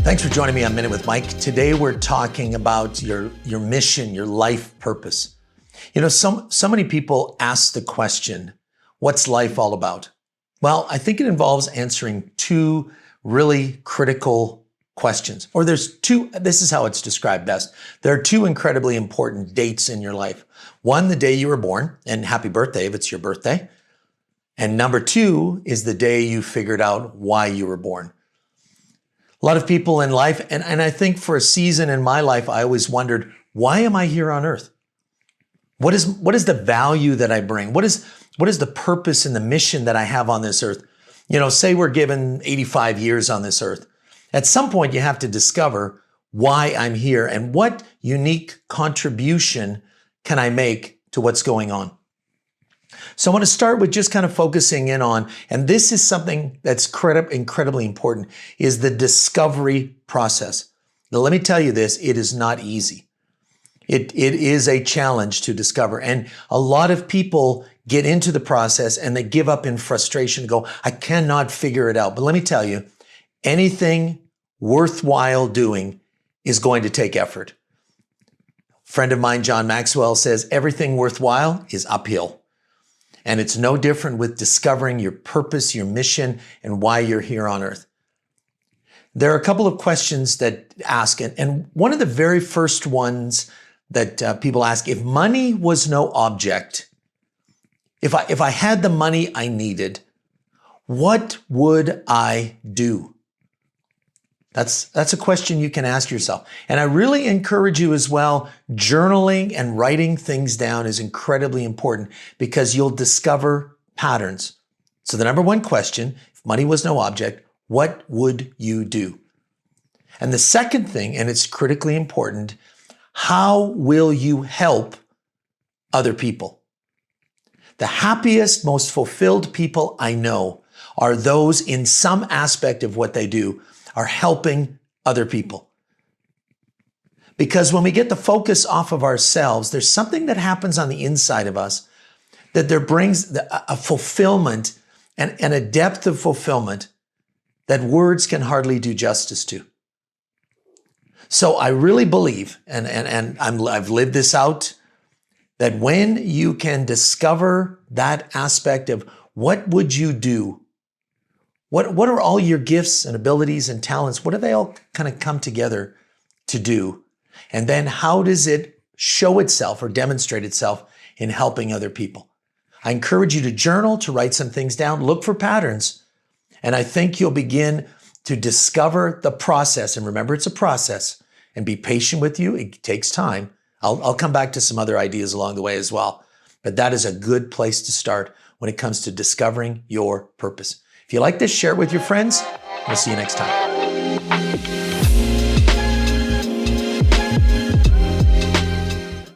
Thanks for joining me on Minute with Mike. Today we're talking about your mission, your life purpose. You know, so many people ask the question, what's life all about? Well, I think it involves answering two really critical questions. Or there's two, this is how it's described best. There are two incredibly important dates in your life. One, the day you were born, and happy birthday if it's your birthday. And number two is the day you figured out why you were born. A lot of people in life, and I think for a season in my life, I always wondered, why am I here on earth? What is the value that I bring? What is the purpose and the mission that I have on this earth? You know, say we're given 85 years on this earth. At some point, you have to discover why I'm here and what unique contribution can I make to what's going on. So I want to start with just kind of focusing in on, and this is something that's incredibly important, is the discovery process. Now, let me tell you this, it is not easy. It is a challenge to discover. And a lot of people get into the process and they give up in frustration and go, I cannot figure it out. But let me tell you, anything worthwhile doing is going to take effort. A friend of mine, John Maxwell, says everything worthwhile is uphill. And it's no different with discovering your purpose, your mission, and why you're here on earth. There are a couple of questions that ask, and one of the very first ones that people ask, if money was no object, if I had the money I needed, what would I do? That's a question you can ask yourself. And I really encourage you as well, journaling and writing things down is incredibly important because you'll discover patterns. So the number one question, if money was no object, what would you do? And the second thing, and it's critically important, how will you help other people? The happiest, most fulfilled people I know are those in some aspect of what they do are helping other people. Because when we get the focus off of ourselves, there's something that happens on the inside of us that there brings a fulfillment and a depth of fulfillment that words can hardly do justice to. So I really believe, and I've lived this out, that when you can discover that aspect of what would you do, what are all your gifts and abilities and talents? What do they all kind of come together to do? And then how does it show itself or demonstrate itself in helping other people? I encourage you to journal, to write some things down, look for patterns. And I think you'll begin to discover the process. And remember, it's a process. And be patient with you. It takes time. I'll come back to some other ideas along the way as well. But that is a good place to start when it comes to discovering your purpose. If you like this, share it with your friends. We'll see you next time.